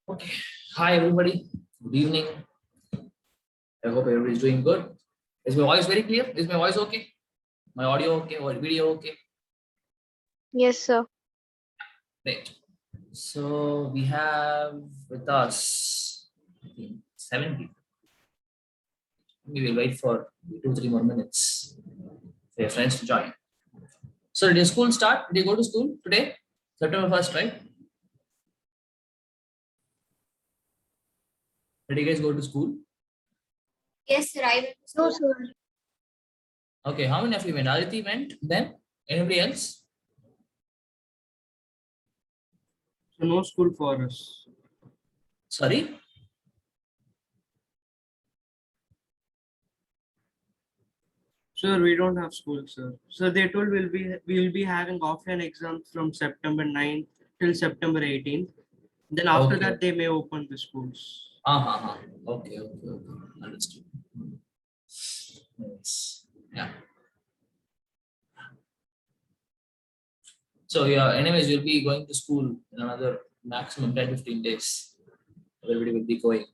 Okay. Hi, everybody. Good evening. I hope everybody is doing good. Is my voice very clear? Is my voice okay? My audio okay? Or video okay? Yes, sir. Great. So we have with us, I think, 7 people. We will wait for 2, 3 more minutes for your friends to join. So did your school start? Did you go to school today? September 1st, right? Did you guys go to school? Yes, sir. I went to No, school. sir. Okay. How many of you went? Aditi went. Then anybody else? So no school for us. Sorry. Sir, we don't have school, sir. So they told we'll be having offline exams from September 9th till September 18th. Then after Okay. that they may open the schools. Okay. Understood. Yes. Yeah. So yeah, anyways, you'll be going to school in another maximum 10, 15 days. Everybody will be going.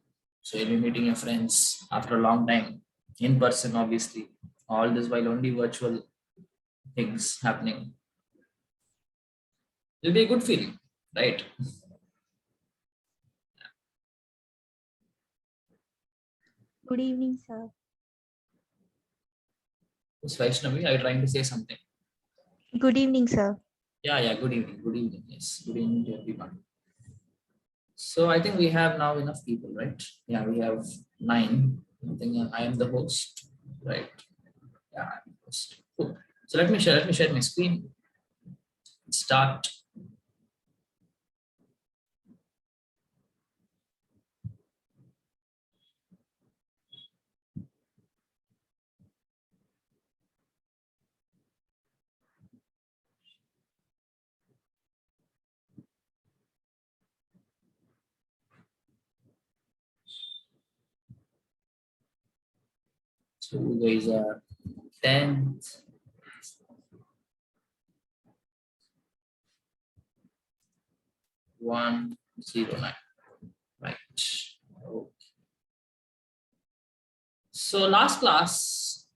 So you'll be meeting your friends after a long time. In person, obviously. All this while only virtual things happening. It'll be a good feeling, right? Good evening, sir. Miss Vaishnavi, are you trying to say something? Good evening, sir. Yeah, good evening. Good evening. Yes. Good evening to everyone. So I think we have now enough people, right? Yeah, we have 9. I think I am the host, right? Yeah, I'm the host. Cool. So let me share my screen. Start. So you guys are 10th. One zero nine. Right. Okay. So last class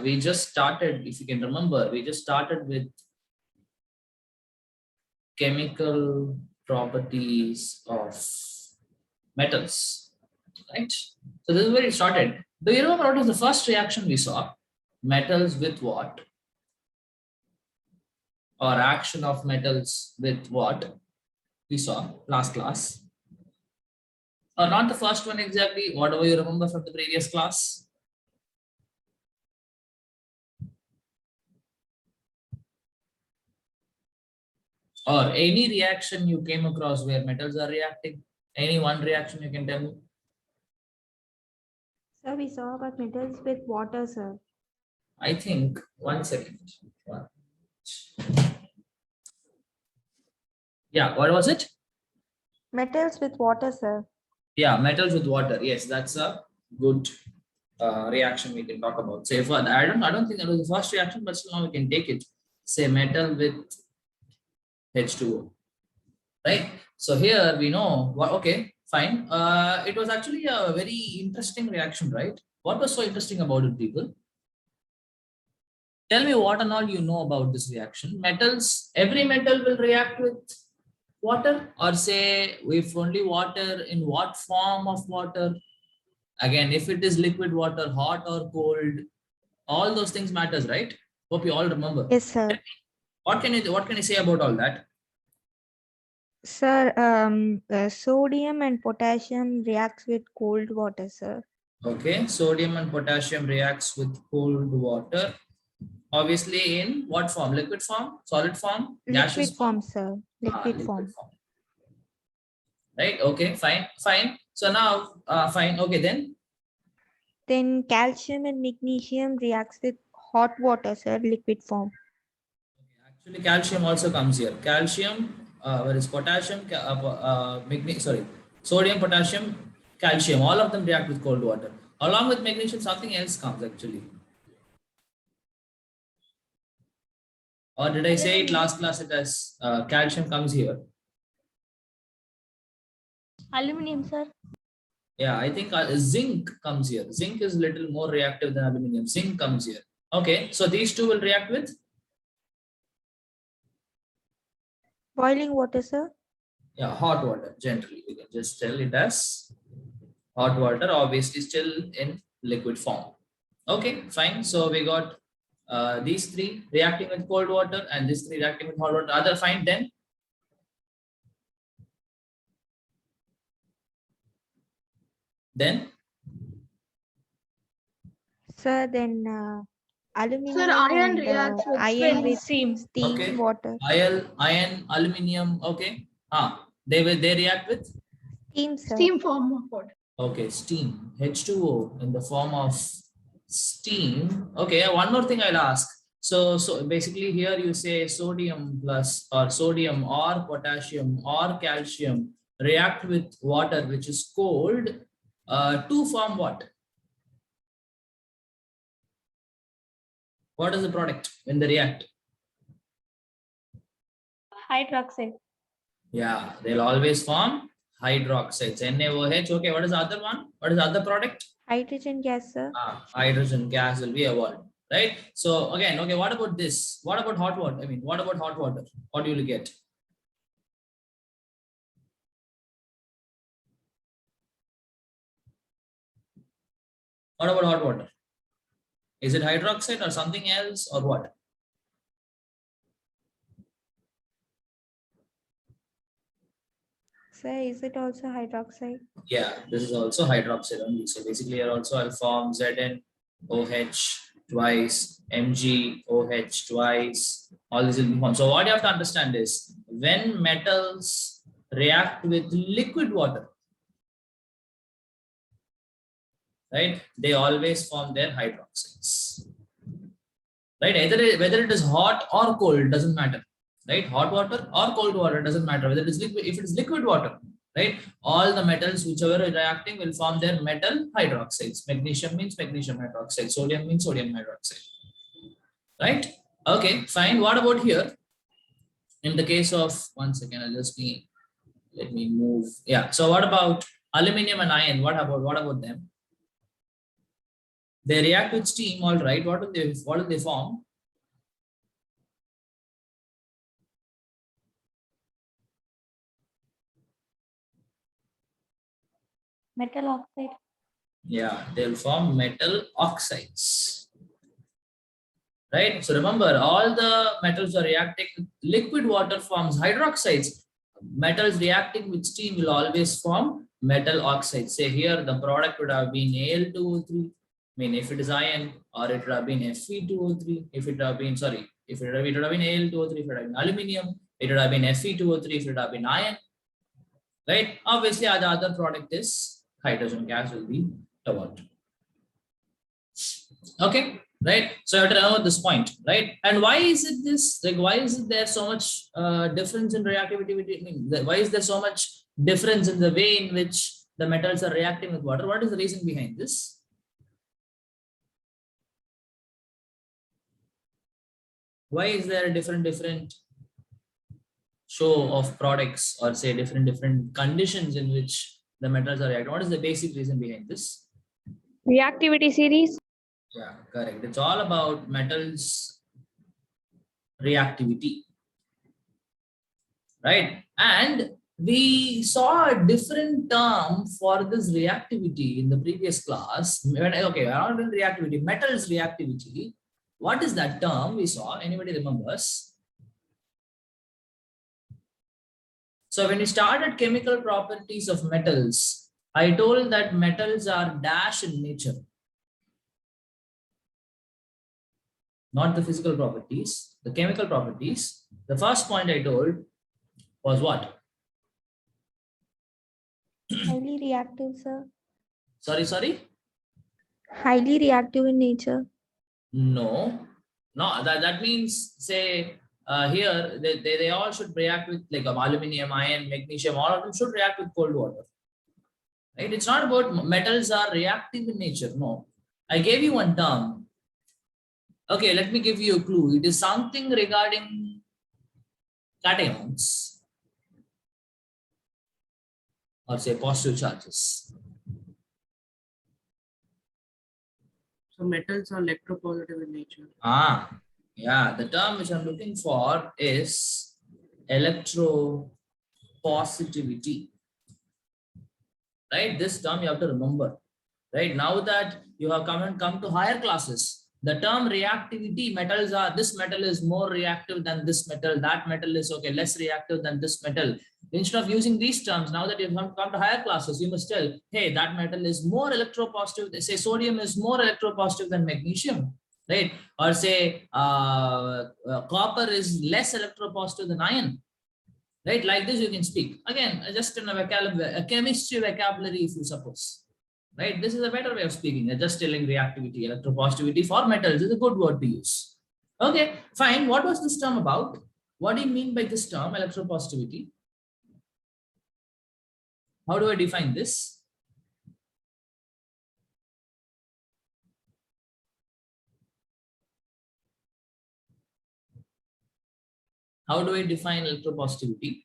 we just started, if you can remember, we just started with chemical properties of metals, right? So this is where it started. Do you remember what was the first reaction we saw? Metals with what? Or action of metals with what? We saw last class. Or not the first one exactly, whatever you remember from the previous class. Or any reaction you came across where metals are reacting. Any one reaction you can tell me? Sir, we saw about metals with water, sir. I think, one second. Yeah, what was it? Metals with water, sir. Yeah, metals with water. Yes, that's a good reaction we can talk about. Say for I don't think that was the first reaction, but still now we can take it. Say metal with H2O, right? So here we know what. Okay, fine. It was actually a very interesting reaction, right? What was so interesting about it, people? Tell me what and all you know about this reaction. Metals, every metal will react with water, or say if only water, in what form of water? Again, if it is liquid water, hot or cold, all those things matters, right? Hope you all remember. Yes, sir. What can you say about all that? Sir, sodium and potassium reacts with cold water, sir. Okay, sodium and potassium reacts with cold water. Obviously, in what form? Liquid form, solid form, gaseous Liquid form? form, sir. Liquid Liquid form. form. Right? Okay, fine. So now, fine. Okay, then. Then calcium and magnesium reacts with hot water, sir. Liquid form. Actually, calcium also comes here. Calcium, where is potassium, sorry, sodium, potassium, calcium. All of them react with cold water. Along with magnesium, something else comes actually. Or did I say it last class? It as calcium comes here. Aluminum, sir. Yeah, I think zinc comes here. Zinc is little more reactive than aluminum. Zinc comes here. Okay, so these two will react with? Boiling water, sir. Yeah, hot water. Generally, we can just tell it as hot water, obviously still in liquid form. Okay, fine. So we got these three reacting with cold water and these three reacting with hot water. Other fine then? Then? Sir, then aluminum Sir, iron and reacts with iron with steam. steam Okay. water. Iron, aluminum. Okay. They react with? Steam, sir. Steam form of water. Okay, steam. H2O in the form of steam. Okay, one more thing I'll ask. So basically here you say sodium plus or sodium or potassium or calcium react with water which is cold to form what? What is the product when they react? Hydroxide. Yeah, they'll always form hydroxides. NaOH. Okay, what is the other one? What is the other product? Hydrogen gas, sir. Hydrogen gas will be evolved, right? So again, okay, what about this? What about hot water? I mean, what about hot water? What do you get? What about hot water? Is it hydroxide or something else or what? Sir, is it also hydroxide? Yeah, this is also hydroxide only. So basically here also I'll form ZnOH twice, MgOH twice, all this will be formed. So what you have to understand is when metals react with liquid water, right, they always form their hydroxides. Right, whether it is hot or cold doesn't matter, right? Hot water or cold water doesn't matter whether it is liquid. If it is liquid water, right, all the metals whichever are reacting will form their metal hydroxides. Magnesium means magnesium hydroxide, sodium means sodium hydroxide, right? Okay, fine. What about here? In the case of, one second, I'll just let me move. Yeah, so what about aluminum and iron? What about them? They react with steam, all right. What do they form? Metal oxide. Yeah, they'll form metal oxides. Right? So remember, all the metals are reacting with liquid water forms hydroxides. Metals reacting with steam will always form metal oxides. Say here, the product would have been Al2O3. I mean, if it is iron, or it would have been Fe2O3. If it would have been, sorry, if it would have been Al2O3, if it would have been aluminum, it would have been Fe2O3, if it would have been iron. Right? Obviously, the other product is hydrogen gas will be evolved. Okay, right? So you have to know this point, right? And why is it this? Like, why is it there so much difference in reactivity? I mean, why is there so much difference in the way in which the metals are reacting with water? What is the reason behind this? Why is there a different show of products, or say different conditions in which the metals are reacting? What is the basic reason behind this? Reactivity series. Yeah, correct. It's all about metals reactivity, right? And we saw a different term for this reactivity in the previous class. Okay, not in reactivity, metals reactivity. What is that term we saw? Anybody remembers? So when we started chemical properties of metals, I told that metals are dash in nature. Not the physical properties, the chemical properties. The first point I told was what? Highly reactive, sir. Sorry? Highly reactive in nature. No, that means, say, here they all should react with like aluminum, iron, magnesium, all of them should react with cold water. Right? It's not about metals are reactive in nature. No, I gave you one term. Okay, let me give you a clue. It is something regarding cations or say positive charges. So metals are electropositive in nature. Yeah, the term which I'm looking for is electropositivity. Right? This term you have to remember. Right? Now that you have come to higher classes, the term reactivity, metals are, this metal is more reactive than this metal, that metal is okay, less reactive than this metal. Instead of using these terms, now that you've come to higher classes, you must tell, hey, that metal is more electropositive. Say sodium is more electropositive than magnesium, right? Or say copper is less electropositive than iron, right? Like this you can speak. Again, just in a chemistry vocabulary, if you suppose. Right, this is a better way of speaking. Just telling reactivity, electropositivity for metals is a good word to use. Okay, fine. What was this term about? What do you mean by this term, electropositivity? How do I define this? How do I define electropositivity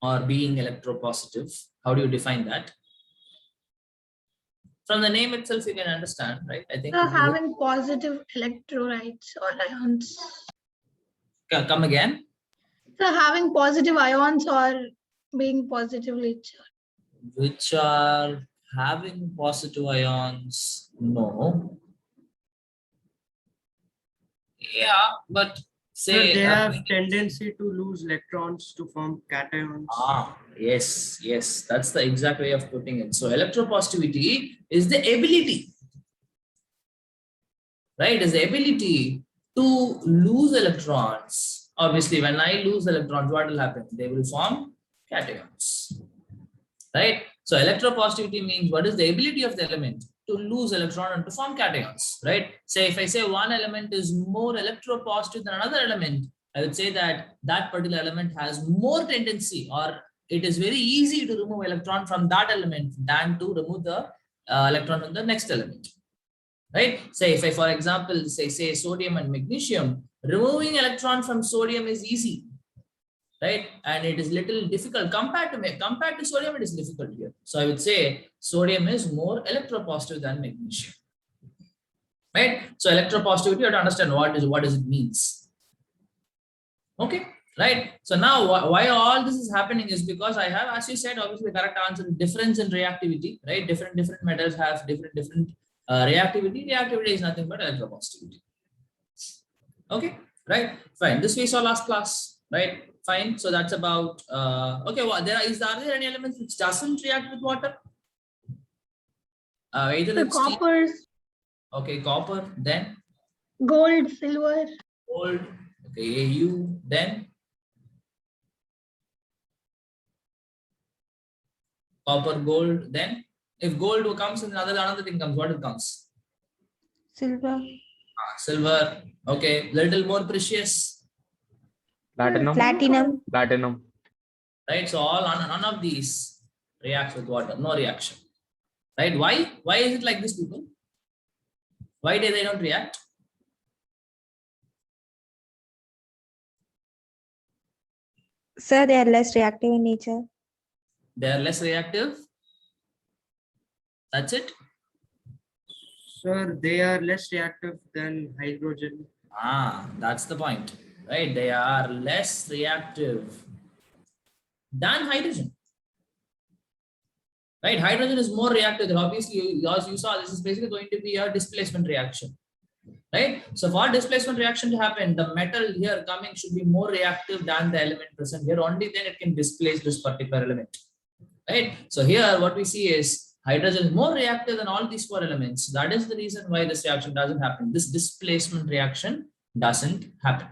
or being electropositive? How do you define that? From the name itself, you can understand, right? I think. Having positive electrolytes or ions. Come again. So having positive ions or being positively charged. Which are having positive ions? No. Yeah, but Sir, say they have tendency to lose electrons to form cations. Yes, that's the exact way of putting it. So electropositivity is the ability, right? Is the ability to lose electrons. Obviously, when I lose electrons, what will happen? They will form cations, right? So electropositivity means what is the ability of the element to lose electron and to form cations, right? Say if I say one element is more electropositive than another element, I would say that that particular element has more tendency, or it is very easy to remove electron from that element than to remove the electron from the next element, right? Say if I, for example, say sodium and magnesium, removing electron from sodium is easy, right? And it is little difficult compared to sodium. It is difficult here. So I would say sodium is more electropositive than magnesium, right? So electropositivity, you have to understand what does it means. Okay, right? So now why all this is happening is because I have, as you said, obviously the correct answer is difference in reactivity, right? Different metals have different reactivity. Reactivity is nothing but electropositivity. Okay, right? Fine. This we saw last class, right? Fine. So that's about okay. Well, are there any elements which doesn't react with water? Either The with steel. copper, Okay, copper. Then gold, silver. gold. Okay, Au. Then copper, gold. Then if gold comes, and another thing comes. What it comes? Silver. Silver. Okay, little more precious. Platinum. Platinum. Platinum. Right. So none of these reacts with water. No reaction. Right? Why? Why is it like this, people? Why do they not react? Sir, they are less reactive in nature. They are less reactive. That's it. Sir, they are less reactive than hydrogen. That's the point, right? They are less reactive than hydrogen. Right? Hydrogen is more reactive. Obviously, as you saw, this is basically going to be a displacement reaction. Right? So for displacement reaction to happen, the metal here coming should be more reactive than the element present here. Only then it can displace this particular element. Right? So here what we see is hydrogen is more reactive than all these four elements. That is the reason why this reaction doesn't happen. This displacement reaction doesn't happen.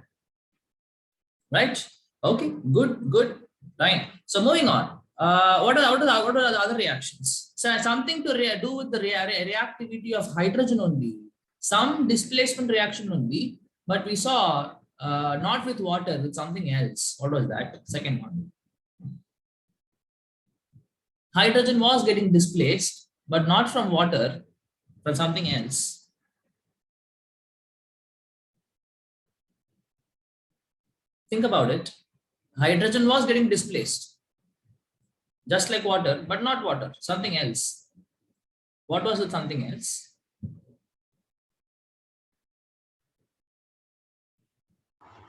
Right? Okay, good. Right. So moving on. What are the other reactions? So something to do with the reactivity of hydrogen only. Some displacement reaction only, but we saw not with water, with something else. What was that? Second one. Hydrogen was getting displaced, but not from water, from something else. Think about it. Hydrogen was getting displaced. just like water, but not water, something else. What was it? Something else?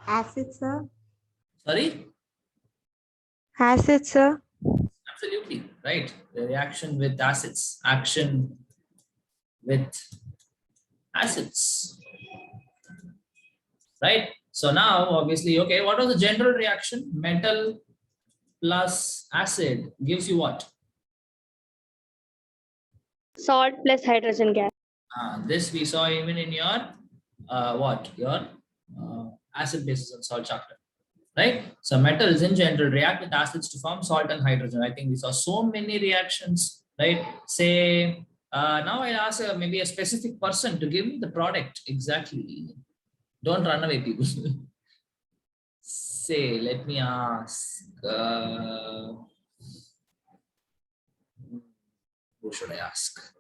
Acid, sir. Sorry? Acid, sir. Absolutely, right. The reaction with acids, action with acids, right? So now, obviously, okay, what was the general reaction? Metal plus acid gives you what? Salt plus hydrogen gas. This we saw even in your your acid bases and salt chapter, right? So metals in general react with acids to form salt and hydrogen. I think we saw so many reactions, right? Say now I'll ask maybe a specific person to give me the product exactly. Don't run away, people. Say, let me ask. Who should I ask?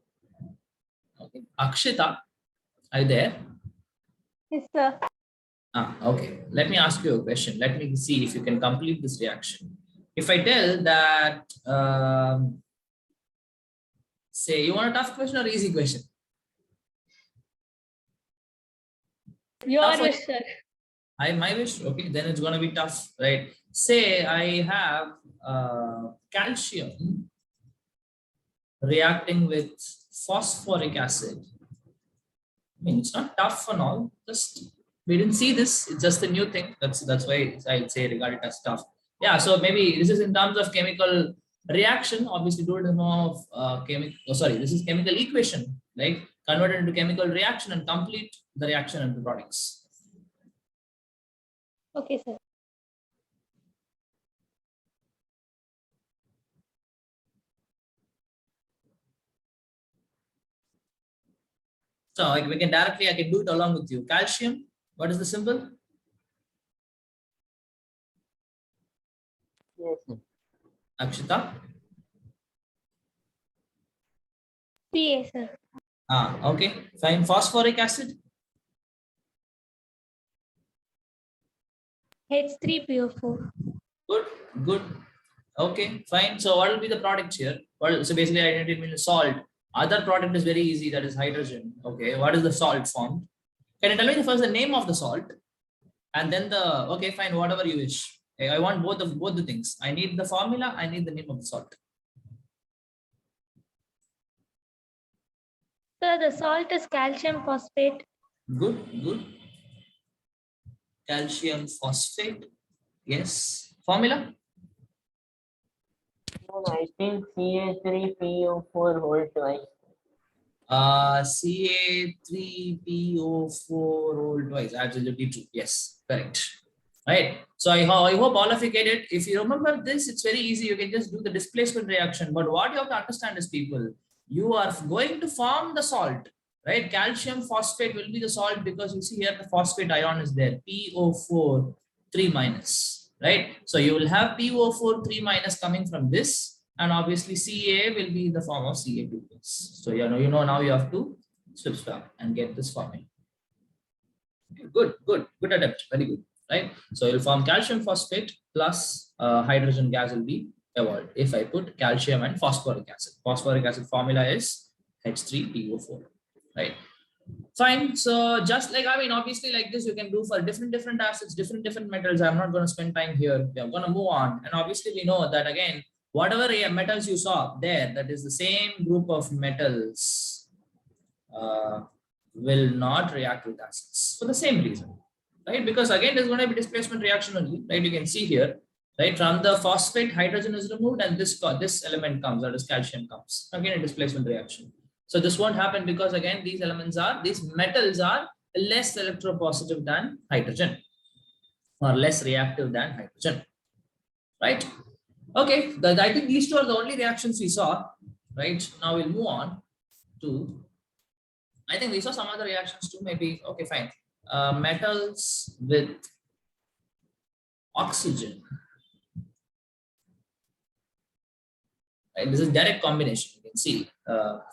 Okay. Akshita, are you there? Yes, sir. Okay. Let me ask you a question. Let me see if you can complete this reaction. If I tell that, say, you want a tough question or easy question? Your Tough or- wish, sir. my wish. Okay, then it's gonna be tough, right? Say I have calcium reacting with phosphoric acid. I mean, it's not tough and all. Just we didn't see this. It's just a new thing. That's why I'd say regard it as tough. Yeah. So maybe this is in terms of chemical reaction. Obviously, do it in the form of chemical. Oh, sorry, this is chemical equation. Like convert it into chemical reaction and complete the reaction into products. Okay, sir. So like we can directly, I can do it along with you. Calcium, what is the symbol? Yes, sir. Akshita. PA, sir. Okay, fine. Phosphoric acid. H3PO4. Good, good. Okay, fine. So what will be the product here? Well, so basically identity means salt. Other product is very easy, that is hydrogen. Okay, what is the salt formed? Can you tell me first the name of the salt? And then the, okay, fine, whatever you wish. Okay, I want both the things. I need the formula, I need the name of the salt. Sir, the salt is calcium phosphate. Good, good. Calcium phosphate. Yes. Formula? I think Ca3PO4 whole twice. Ca3PO4 whole twice. Absolutely true. Yes, correct. Right. So I hope all of you get it. If you remember this, it's very easy. You can just do the displacement reaction. But what you have to understand is, people, you are going to form the salt, right? Calcium phosphate will be the salt because you see here the phosphate ion is there. PO4 3 minus, right? So you will have PO4 3 minus coming from this. And obviously Ca will be in the form of Ca2 plus. So you know now you have to swap and get this formula. Okay, good attempt, very good, right? So you'll form calcium phosphate plus hydrogen gas will be evolved if I put calcium and phosphoric acid. Phosphoric acid formula is H3PO4, right? Fine. So just like, I mean, obviously like this, you can do for different acids, different metals. I'm not going to spend time here. We are going to move on. And obviously we know that again, whatever metals you saw there, that is the same group of metals will not react with acids for the same reason, right? Because again, there's going to be displacement reaction only, right? You can see here, right? From the phosphate, hydrogen is removed and this element comes, that is calcium comes. Again, a displacement reaction. So this won't happen because again, these metals are less electropositive than hydrogen or less reactive than hydrogen, right? Okay, I think these two are the only reactions we saw, right? Now we'll move on to, I think we saw some other reactions too, maybe. Okay, fine. Metals with oxygen. Right, this is direct combination. You can see.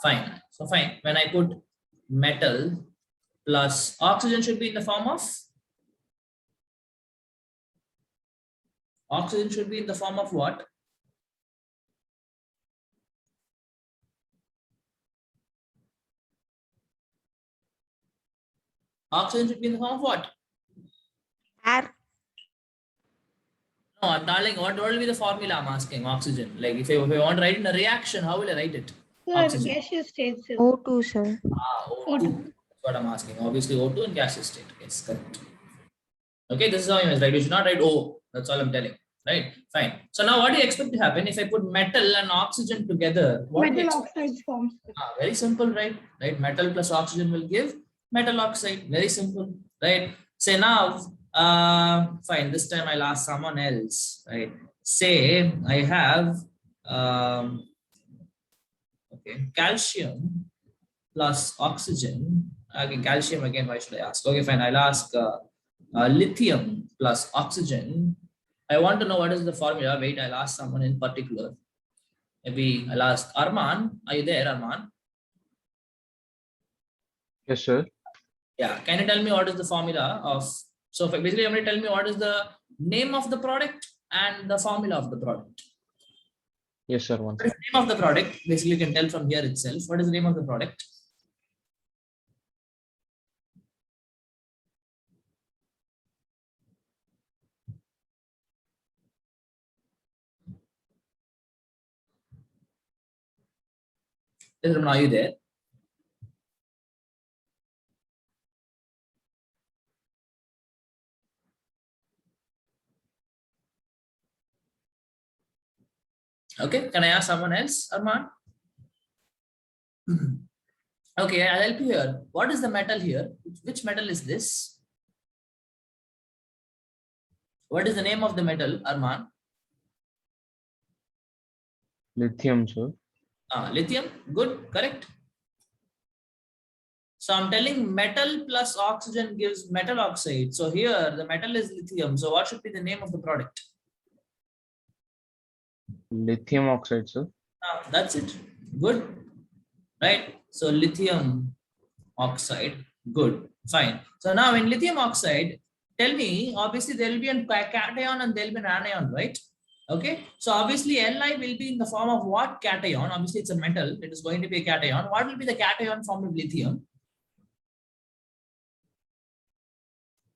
Fine. So fine. When I put metal plus oxygen should be in the form of what? Oxygen should be in the form of what? Air. No, I'm telling what will be the formula I'm asking, oxygen. Like if I want to write in a reaction, how will I write it? Sir, Oxygen. gaseous state, sir. O2, sir. O2. That's what I'm asking. Obviously O2 in gaseous state. Yes, correct. Okay, this is how you must write. You should not write O. That's all I'm telling. Right? Fine. So now what do you expect to happen if I put metal and oxygen together? What do you Metal expect? oxides forms. Sir. Very simple, right? Right. Metal plus oxygen will give metal oxide. Very simple, right? Say now, fine. This time I'll ask someone else, right? Say I have, okay, calcium plus oxygen. Again, calcium again. Why should I ask? Okay, fine. I'll ask lithium plus oxygen. I want to know what is the formula. Wait, I'll ask someone in particular. Maybe I'll ask Arman. Are you there, Arman? Yes, sir. Yeah. Can you tell me what is the formula of? So basically, I'm going to tell me what is the name of the product and the formula of the product. Yes, sir. One What is the name of the product? Basically, you can tell from here itself. What is the name of the product? Yes, Ramana, are you there? Okay, can I ask someone else, Arman? Okay, I'll help you here. What is the metal here? Which metal is this? What is the name of the metal, Arman? lithium, sir. Lithium, good, correct. So I'm telling metal plus oxygen gives metal oxide. So here the metal is lithium. So what should be the name of the product? Lithium oxide, sir. That's it. Good. Right. So lithium oxide. Good. Fine. So now in lithium oxide, tell me, obviously there will be a cation and there will be an anion, right? Okay. So obviously Li will be in the form of what cation? Obviously it's a metal. It is going to be a cation. What will be the cation form of lithium?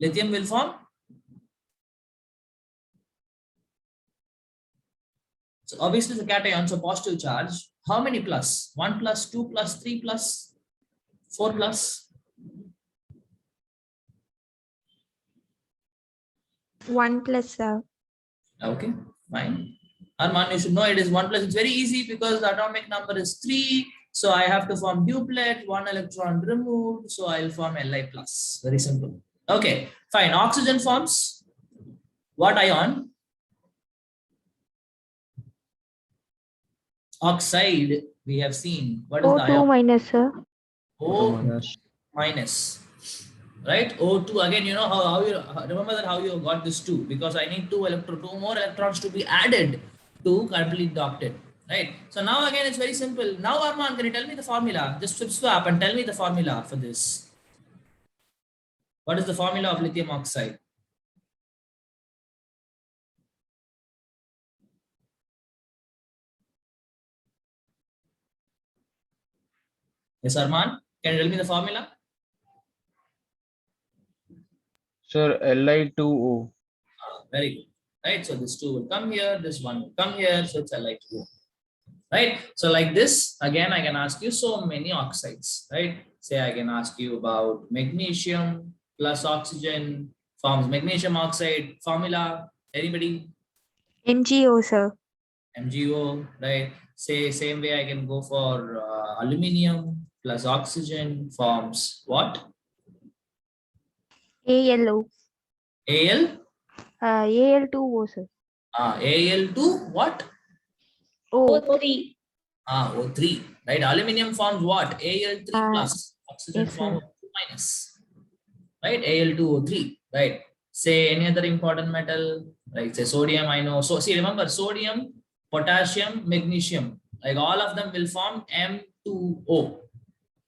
Lithium will form. So obviously the cation, so positive charge. How many plus? 1 plus, 2 plus, 3 plus, 4 plus? 1 plus, sir. Okay, fine. Arman, you should know it is 1 plus. It's very easy because the atomic number is 3. So I have to form duplet, 1 electron removed. So I'll form Li plus. Very simple. Okay, fine. Oxygen forms what ion? Oxide, we have seen. What is the O2 ion? minus, sir. O Minus. minus. Right? O2 again, you know how you remember that how you got this 2 because I need 2 more electrons to be added to complete the octet. Right? So now again it's very simple. Now Arman, can you tell me the formula? Just swap and tell me the formula for this. What is the formula of lithium oxide? Yes, Arman, can you tell me the formula? Sir, Li2O. Very good. Right? So this 2 will come here, this 1 will come here, so it's Li2O. Right? So like this, again, I can ask you so many oxides, right? Say I can ask you about magnesium plus oxygen forms magnesium oxide formula. Anybody? MgO, sir. MgO, right? Say same way I can go for aluminium plus oxygen forms what? ALO. Al? Al2O, sir. Al2 what? O. O3. O3, right? Aluminium forms what? Al3 plus. Oxygen yes, forms sir. O2 minus. Right? Al2O3, right? Say any other important metal, like say sodium, I know. So see, remember sodium, potassium, magnesium, like all of them will form M2O,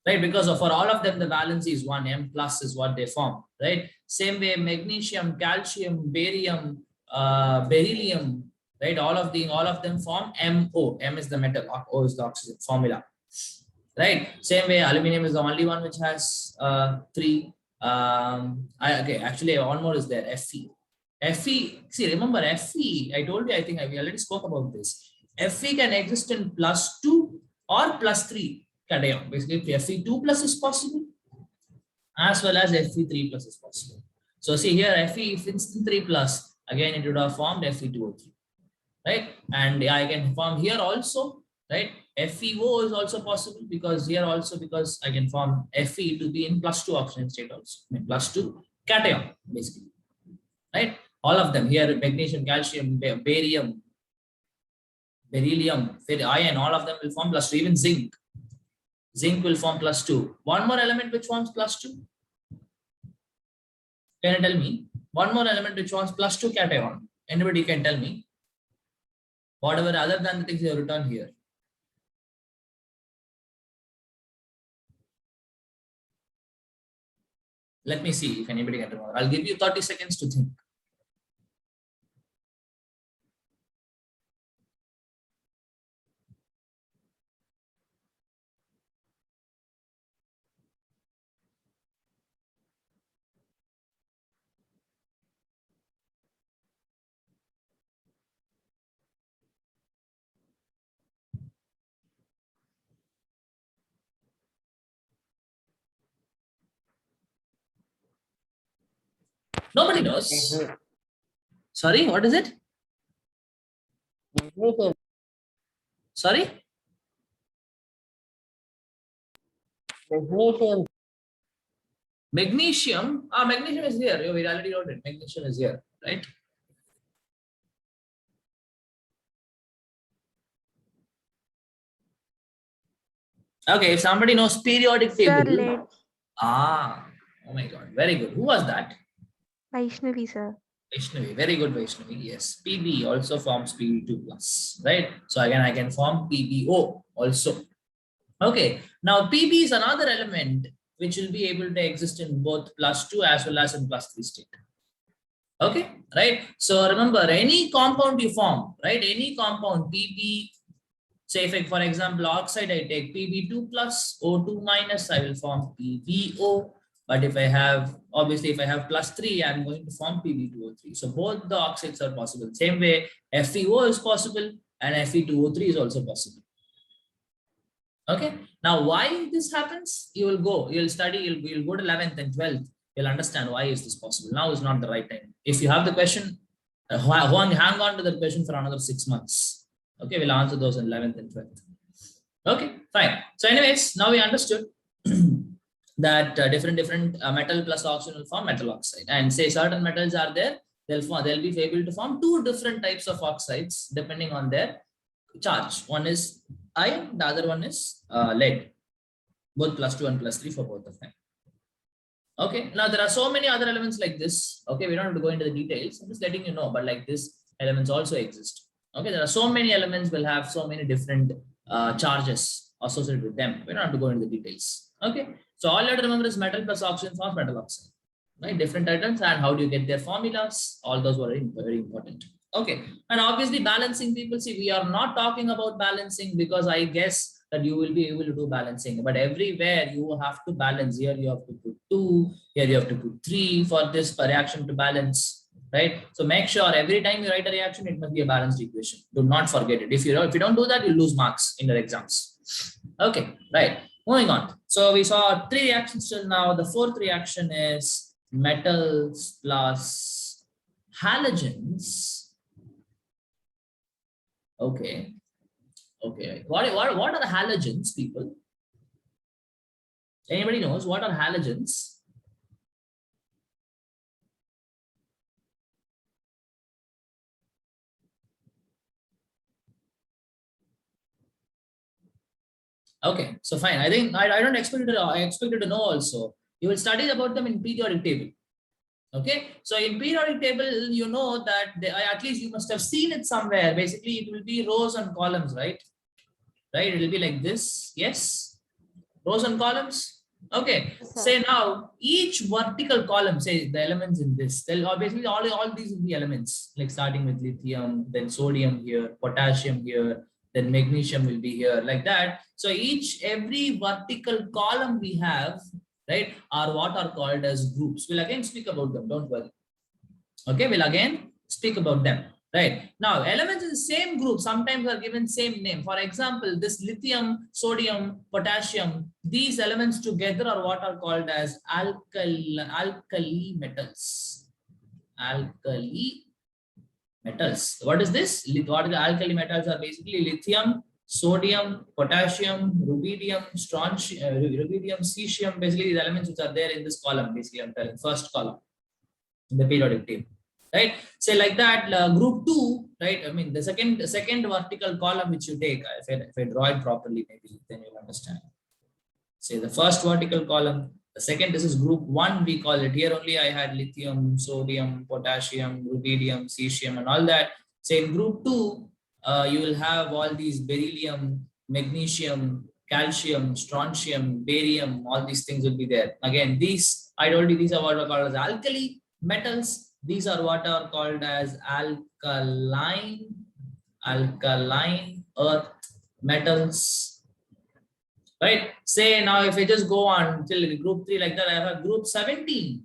right? Because for all of them, the valency is 1, M plus is what they form, right? Same way, magnesium, calcium, barium, beryllium, right? All of them form MO. M is the metal, O is the oxygen formula, right? Same way, aluminum is the only one which has 3, Okay, actually one more is there, Fe. Fe, see, remember Fe, I told you, I think we already spoke about this. Fe can exist in +2 or +3 cation. Basically, Fe2 plus is possible as well as Fe3 plus is possible. So see here, Fe, if it's 3 plus, again it would have formed Fe2O3, right? And I can form here also, right? FeO is also possible because here also, because I can form Fe to be in +2 oxygen state also, I mean +2 cation basically, right? All of them here, magnesium, calcium, barium, beryllium, iron, all of them will form +2, even zinc. Zinc will form +2. One more element which forms +2. Can you tell me? One more element which forms +2 cation. Anybody can tell me? Whatever other than the things you have written here. Let me see if anybody can remember. I'll give you 30 seconds to think. Nobody knows. Sorry, what is it? Magnesium. Sorry? Magnesium. Magnesium. Magnesium is here. We already wrote it. Magnesium is here, right? Okay, if somebody knows periodic Sir, table. lead. Oh my God, very good. Who was that? Vaishnavi, sir. Vaishnavi, very good Vaishnavi. Yes, Pb also forms Pb2 plus, right? So again, I can form PbO also. Okay, now Pb is another element which will be able to exist in both +2 as well as in +3 state. Okay, right? So remember, any compound you form, right? Any compound Pb, say if for example oxide, I take Pb2 plus O2 minus, I will form PbO. But if I have, obviously if I have +3, I'm going to form Pb2O3. So both the oxides are possible. Same way, FeO is possible and Fe2O3 is also possible. Okay, now why this happens? You'll study, you'll go to 11th and 12th. You'll understand why is this possible. Now is not the right time. If you have the question, hang on to the question for another 6 months. Okay, we'll answer those in 11th and 12th. Okay, fine. So anyways, now we understood that different metal plus oxygen will form metal oxide, and say certain metals are there, they'll be able to form 2 different types of oxides depending on their charge. One is iron, the other one is lead, both +2 and +3 for both of them. Okay, now there are so many other elements like this. Okay, we don't have to go into the details. I'm just letting you know, but like this elements also exist. Okay, there are so many elements will have so many different charges associated with them. We don't have to go into the details. Okay, so all you have to remember is metal plus oxygen forms metal oxide, right? Different items and how do you get their formulas? All those were very important. Okay, and obviously balancing, people see we are not talking about balancing because I guess that you will be able to do balancing, but everywhere you have to balance. Here you have to put 2, here you have to put 3 for this reaction to balance, right? So make sure every time you write a reaction, it must be a balanced equation. Do not forget it. If you don't do that, you lose marks in your exams. Okay, right. Moving on. So we saw 3 reactions till now. The 4th reaction is metals plus halogens. Okay. Okay. What are the halogens, people? Anybody knows what are halogens? Okay, so fine. I think I don't expect you to. I expect you to know also. You will study about them in periodic table. Okay, so in periodic table, you know that at least you must have seen it somewhere. Basically, it will be rows and columns, right? Right, it will be like this. Yes, rows and columns. Okay, say now each vertical column, say the elements in this, they'll obviously all these will be elements, like starting with lithium, then sodium here, potassium here, then magnesium will be here, like that. So every vertical column we have right, are what are called as groups. We'll again speak about them, don't worry. Okay, we'll again speak about them. Right. Now, elements in the same group sometimes are given same name. For example, this lithium, sodium, potassium, these elements together are what are called as alkali metals. Alkali metals. What is this? What are the alkali metals? Are basically lithium, sodium, potassium, rubidium, strontium, rubidium, cesium. Basically, these elements which are there in this column. Basically, I'm telling first column in the periodic table. Right, say like that, group 2, right? I mean, the second vertical column which you take, if I draw it properly, maybe then you'll understand. Say the first vertical column, the second, this is group 1, we call it. Here only I had lithium, sodium, potassium, rubidium, cesium, and all that. Say in group 2, you will have all these beryllium, magnesium, calcium, strontium, barium, all these things will be there. Again, these, I told you, these are what are called as alkali metals. These are what are called as alkaline earth metals, right? Say now if I just go on till group 3 like that, I have group 17,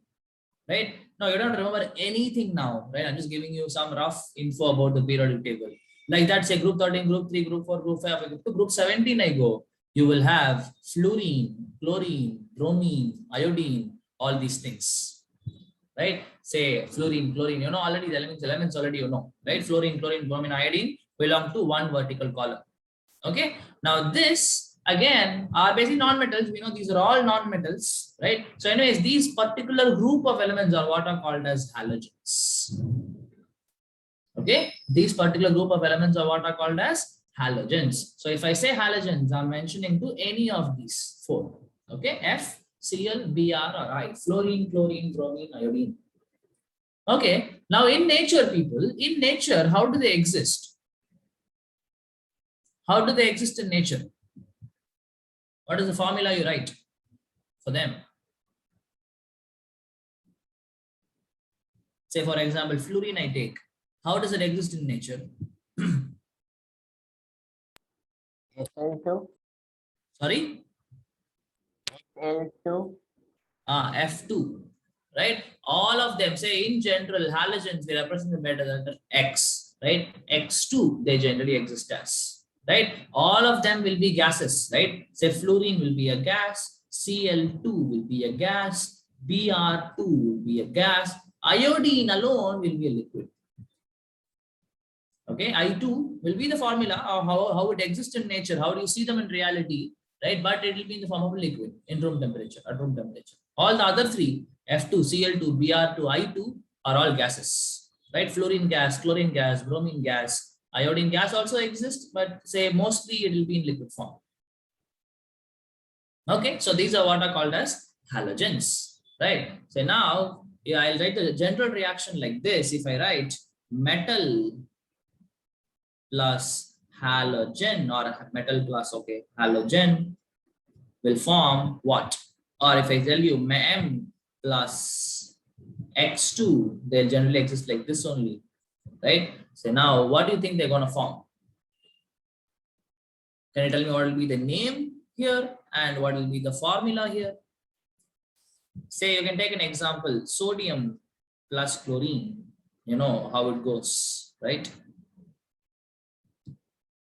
right? Now you don't remember anything now, right? I'm just giving you some rough info about the periodic table. Like that, say group 13, group 3, group 4, group 5, to group 17 I go, you will have fluorine, chlorine, bromine, iodine, all these things. Right? Say fluorine, chlorine, you know already the elements already you know, right? Fluorine, chlorine, bromine, iodine belong to one vertical column. Okay. Now this again are basically non-metals. We know these are all non-metals, right? So anyways, these particular group of elements are what are called as halogens. Okay. These particular group of elements are what are called as halogens. So if I say halogens, I'm mentioning to any of these 4. Okay. F, Cl, Br, or I, fluorine, chlorine, bromine, iodine. Okay, now in nature, people, in nature, how do they exist? How do they exist in nature? What is the formula you write for them? Say, for example, fluorine I take. How does it exist in nature? SL2, Sorry? L2, F2, right? All of them, say in general, halogens, they represent the matter X, right? X2, they generally exist as, right? All of them will be gases, right? Say fluorine will be a gas, Cl2 will be a gas, Br2 will be a gas, iodine alone will be a liquid. Okay, I2 will be the formula of how it exists in nature. How do you see them in reality, right? But it will be in the form of a liquid in room temperature, at room temperature. All the other 3, F2, Cl2, Br2, I2 are all gases, right? Fluorine gas, chlorine gas, bromine gas, iodine gas also exists, but say mostly it will be in liquid form. Okay, so these are what are called as halogens, right? So now, yeah, I'll write the general reaction like this. If I write metal plus halogen, or metal plus, okay, halogen will form what? Or if I tell you M plus X2, they'll generally exist like this only, right? So now what do you think they're going to form? Can you tell me what will be the name here and what will be the formula here? Say you can take an example, sodium plus chlorine, you know how it goes, right?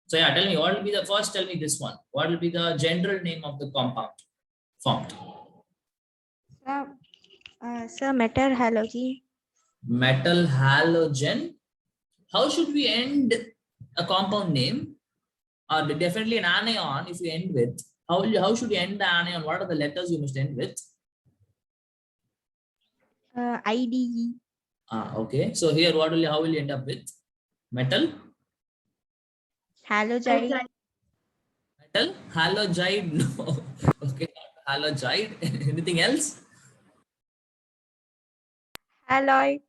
So yeah, tell me what will be the first, tell me this one. What will be the general name of the compound formed? Sir, metal halogen. Metal halogen. How should we end a compound name? Or definitely an anion if you end with. How should you end the anion? What are the letters you must end with? IDE. Okay. So here how will you end up with? Metal? Halogide. Metal? Halogide? No. Okay. Halogide. Anything else? Halloid.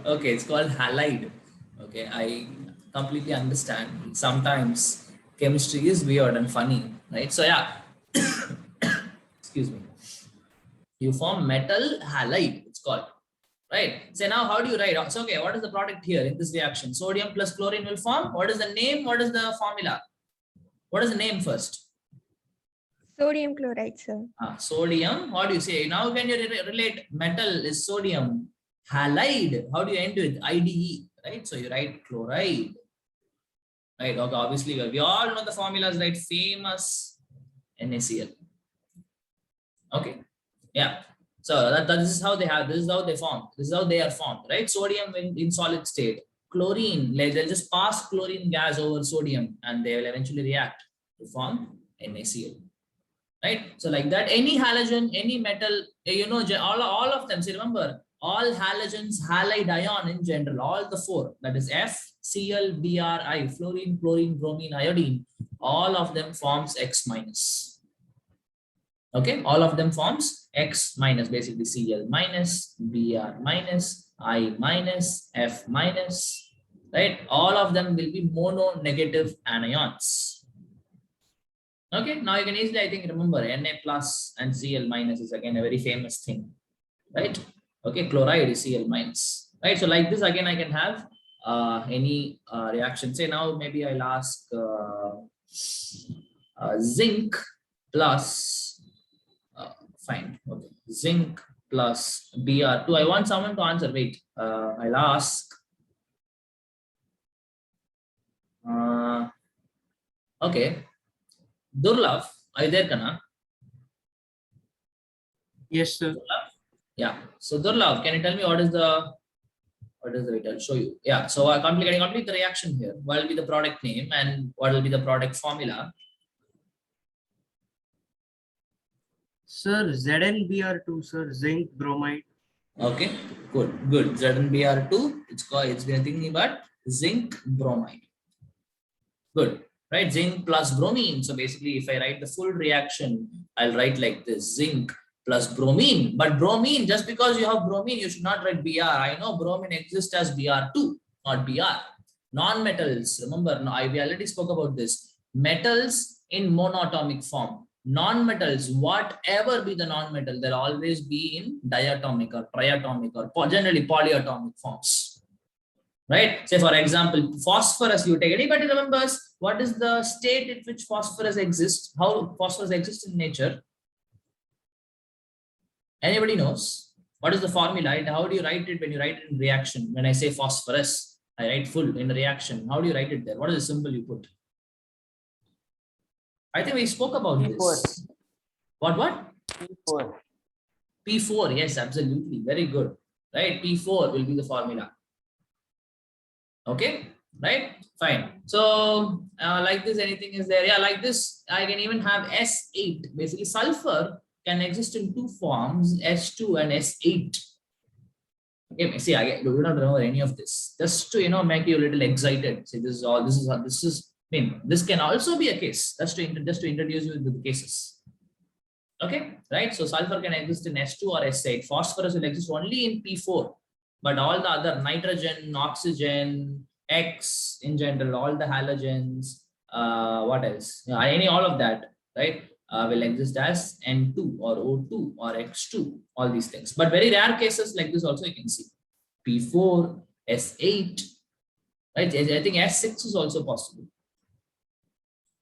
Okay, it's called halide. Okay, I completely understand. Sometimes chemistry is weird and funny, right? So yeah, excuse me. You form metal halide, it's called, right? So now how do you write? So okay, what is the product here in this reaction? Sodium plus chlorine will form. What is the name? What is the formula? What is the name first? Sodium chloride, sir. Sodium, what do you say? Now when you relate metal is sodium halide, how do you end with IDE, right? So you write chloride, right? Okay, obviously we all know the formulas, right? Famous NaCl. Okay, yeah. So this is how they have, this is how they form, this is how they are formed, right? Sodium in solid state, chlorine, like they'll just pass chlorine gas over sodium and they will eventually react to form NaCl. Right? So like that, any halogen, any metal, you know, all of them, see, remember, all halogens, halide ion in general, all the four, that is F, Cl, Bri, fluorine, chlorine, bromine, iodine, all of them forms X minus. Okay, all of them forms X minus, basically Cl minus, Br minus, I minus, F minus, right? All of them will be mono negative anions. Okay, now you can easily, I think, remember Na plus and Cl minus is again a very famous thing, right? Okay, chloride is Cl minus, right? So like this, again, I can have any reaction. Say now maybe I'll ask zinc plus, fine, okay, zinc plus Br2. I want someone to answer, wait, I'll ask, okay. Durlav, are you there, Kana? Yes, sir. Yeah. So Durlav, can you tell me what is the wait, I'll show you. Yeah. So I complete the reaction here. What will be the product name and what will be the product formula? Sir, ZnBr2, sir, zinc bromide. Okay, good. ZnBr2. It's nothing but zinc bromide. Good. Right, zinc plus bromine. So basically, if I write the full reaction, I'll write like this: zinc plus bromine. But bromine, just because you have bromine, you should not write Br. I know bromine exists as Br2, not Br. Non-metals, remember, we already spoke about this. Metals in monoatomic form. Non-metals, whatever be the non-metal, they'll always be in diatomic or triatomic or generally polyatomic forms. Right? Say for example, phosphorus, you take, anybody remembers what is the state in which phosphorus exists? How phosphorus exists in nature? Anybody knows? What is the formula? How do you write it when you write it in reaction? When I say phosphorus, I write full in reaction. How do you write it there? What is the symbol you put? I think we spoke about P4. this. What? P4. P4, yes, absolutely. Very good. Right? P4 will be the formula. Okay, right? Fine. So like this, anything is there? Yeah, like this, I can even have S8. Basically, sulfur can exist in two forms, S2 and S8. Okay, see, I do not remember any of this. Just to, you know, make you a little excited. See, this is, I mean, this can also be a case. Just to introduce you to the cases. Okay, right? So sulfur can exist in S2 or S8. Phosphorus will exist only in P4. But all the other nitrogen, oxygen, X in general, all the halogens, what else? All of that, right? Will exist as N2 or O2 or X2, all these things. But very rare cases like this also you can see. P4, S8, right? I think S6 is also possible.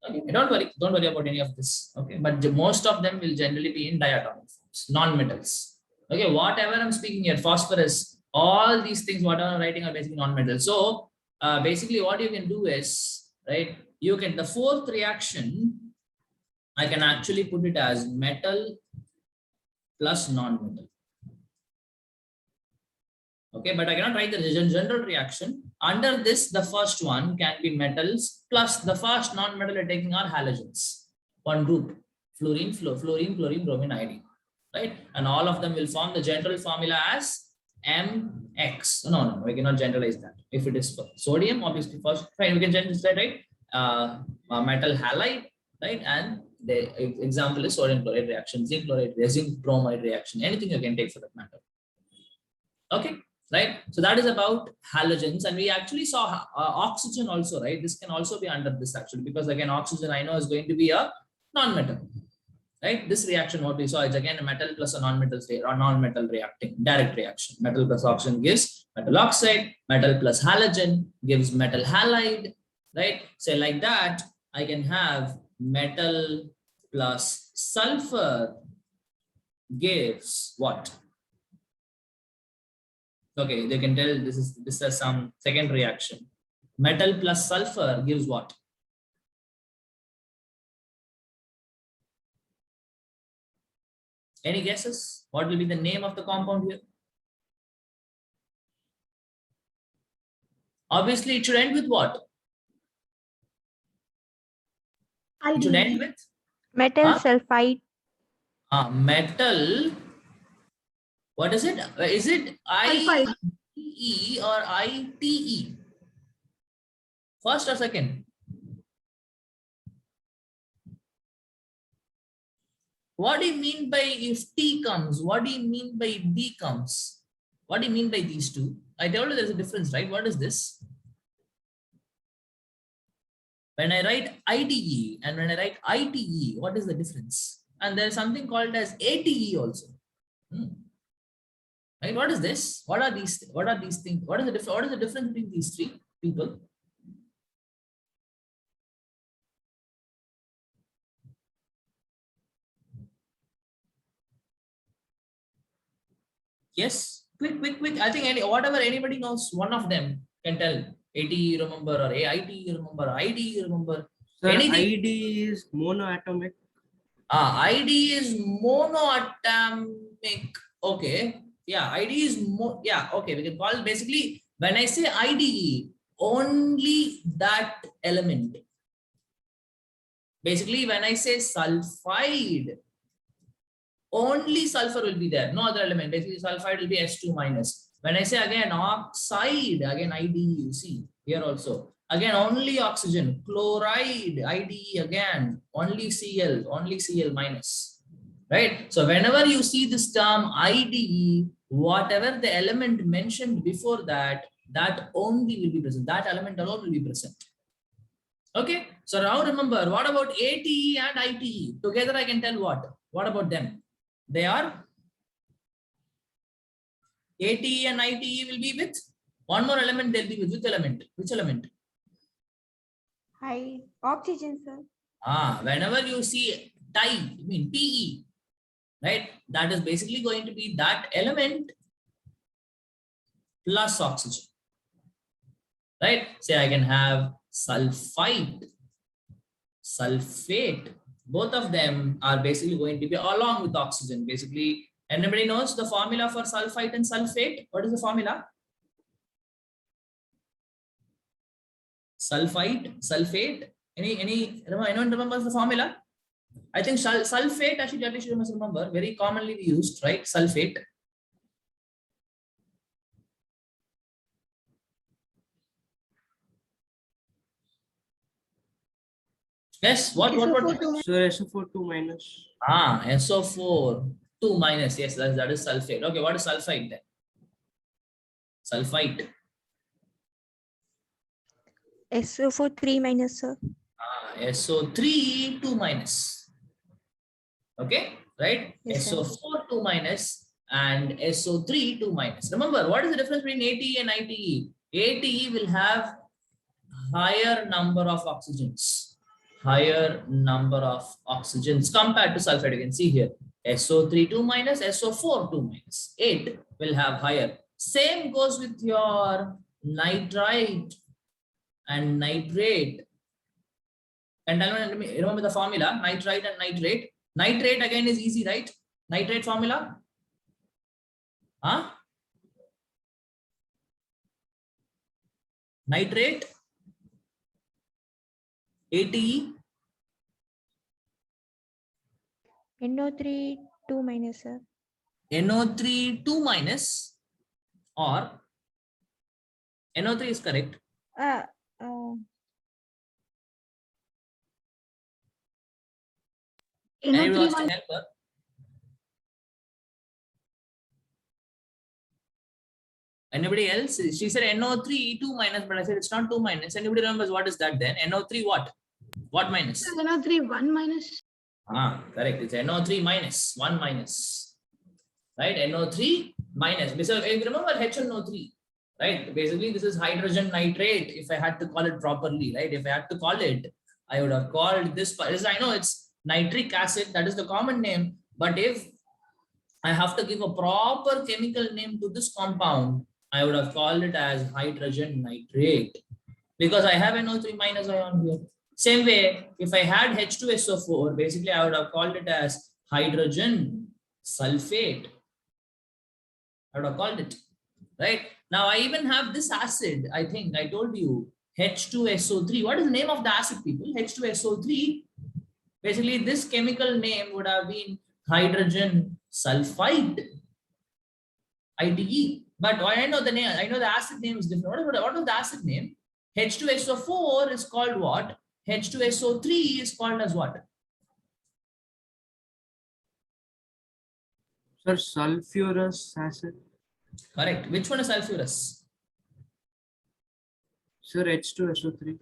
Okay, don't worry about any of this. Okay, but most of them will generally be in diatomic forms, non-metals. Okay, whatever I'm speaking here, phosphorus, all these things, whatever I'm writing are basically non-metals. So basically what you can do is, right, you can, the fourth reaction, I can actually put it as metal plus non-metal. Okay, but I cannot write the general reaction. Under this, the first one can be metals plus the first non-metal we're taking are halogens. One group, fluorine, chlorine, bromine, iodine, right? And all of them will form the general formula as MX. No, we cannot generalize that. If it is for sodium, obviously first, fine, we can generalize that, right? Metal halide, right? And the example is sodium chloride reaction, zinc chloride, zinc bromide reaction, anything you can take for that matter. Okay, right? So that is about halogens, and we actually saw oxygen also, right? This can also be under this actually, because again, oxygen I know is going to be a non-metal. Right, this reaction what we saw is again a metal plus a non-metal reacting, direct reaction. Metal plus oxygen gives metal oxide, metal plus halogen gives metal halide, right? So like that, I can have metal plus sulfur gives what? Okay, they can tell this is some second reaction. Metal plus sulfur gives what? Any guesses? What will be the name of the compound here? Obviously, it should end with what? It should end with Metal Huh? sulfide. metal. What is it? Is it Sulfide. IE or ITE? First or second? What do you mean by if T comes? What do you mean by D comes? What do you mean by these two? I told you there's a difference, right? What is this? When I write IDE and when I write ITE, what is the difference? And there's something called as ATE also. Right? What is this? What are these? What are these things? What is the difference? What is the difference between these three people? Yes, quick. I think whatever anybody knows, one of them can tell. ATE you remember, or AIT you remember, ID you remember. Sir, Anything? ID is monoatomic. ID is monoatomic. Okay. Yeah, ID is okay. We can call it basically when I say IDE, only that element. Basically, when I say sulfide, only sulfur will be there, no other element. Basically, sulfide will be S2 minus. When I say again oxide, again IDE, you see here also. Again, only oxygen, chloride, IDE again, only Cl minus. Right? So whenever you see this term IDE, whatever the element mentioned before that, that only will be present. That element alone will be present. Okay. So now remember, what about ATE and ITE? Together I can tell what? What about them? They are ATE and ITE will be with one more element. They'll be with which element? Which element? High oxygen, sir. Whenever you see TIE, I mean PE, right? That is basically going to be that element plus oxygen, right? Say I can have sulfide, sulfate. Both of them are basically going to be along with oxygen. Basically, anybody knows the formula for sulfite and sulfate? What is the formula? Sulfite, sulfate. Anyone remembers the formula? I think sulfate, actually, at least you must remember, very commonly used, right? Sulfate. Yes, what? So SO4 2 minus. SO4 2 minus. Yes, that is sulfate. Okay, what is sulfite then? Sulfite. SO4 3 minus, sir. SO3 2 minus. Okay, right? Yes, sir. SO4 2 minus and SO3 2 minus. Remember, what is the difference between ATE and ITE? ATE will have higher number of oxygens. Higher number of oxygens compared to sulfate. You can see here SO3 2 minus, SO4 2 minus. 8 will have higher. Same goes with your nitrite and nitrate. And remember the formula, nitrite and nitrate. Nitrate again is easy, right? Nitrate formula. Nitrate. ATE. NO3 2 minus, sir. NO3 2 minus, or NO3 is correct. Anybody wants to help her? Anybody else? She said NO3 2 minus, but I said it's not 2 minus. Anybody remembers what is that then? NO3 what? What minus? NO3 1 minus. Correct. It's NO3 minus 1 minus. Right? NO3 minus. Because if you remember HNO3, right? Basically, this is hydrogen nitrate. If I had to call it properly, right? If I had to call it, I would have called this. I know it's nitric acid, that is the common name. But if I have to give a proper chemical name to this compound, I would have called it as hydrogen nitrate, because I have NO3 minus ion here. Same way, if I had H2SO4, basically I would have called it as hydrogen sulfate. I would have called it, right? Now I even have this acid, I think I told you, H2SO3. What is the name of the acid, people? H2SO3. Basically, this chemical name would have been hydrogen sulfide, ITE. But I know the name, I know the acid name is different. What is the acid name? H2SO4 is called what? H2SO3 is called as what? Sir, sulfurous acid. Correct. Which one is sulfurous? Sir, H2SO3.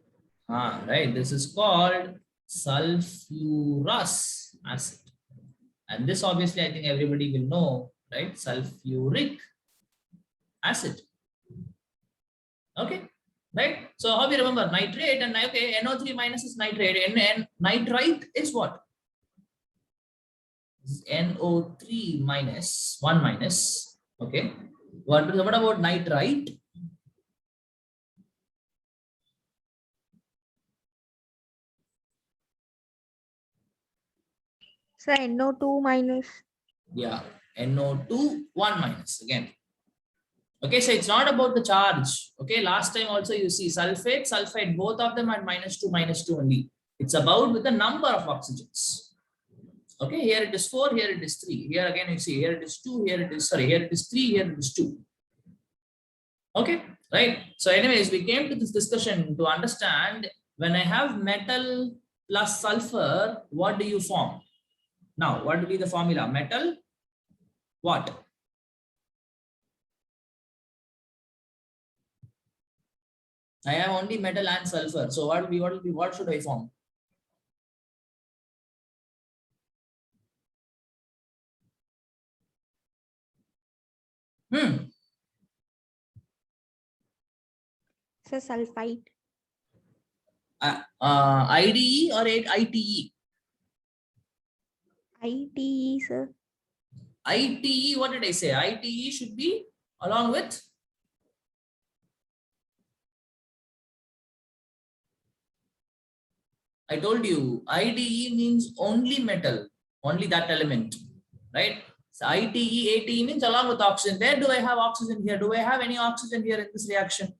Right. This is called sulfurous acid. And this obviously I think everybody will know, right? Sulfuric acid. Okay. Right. So how we remember nitrate and okay, NO3 minus is nitrate, and nitrite is what? This is NO3 minus 1 minus. Okay. What about nitrite? So NO2 minus. Yeah, NO2 1 minus again. Okay, so it's not about the charge. Okay, last time also you see sulfate, sulfide, both of them are -2 only. It's about with the number of oxygens. Okay, here it is 4, here it is 3. Here again you see here it is 2, here it is, sorry, here it is 3, here it is 2. Okay, right. So anyways, we came to this discussion to understand when I have metal plus sulfur, what do you form? Now, what will be the formula? Metal, what? I have only metal and sulfur. So what should I form? So sulfide. IDE or ITE? ITE, sir. ITE, what did I say? ITE should be along with I told you IDE means only metal, only that element, right? So ITE, ATE means along with oxygen. Where do I have oxygen here? Do I have any oxygen here in this reaction?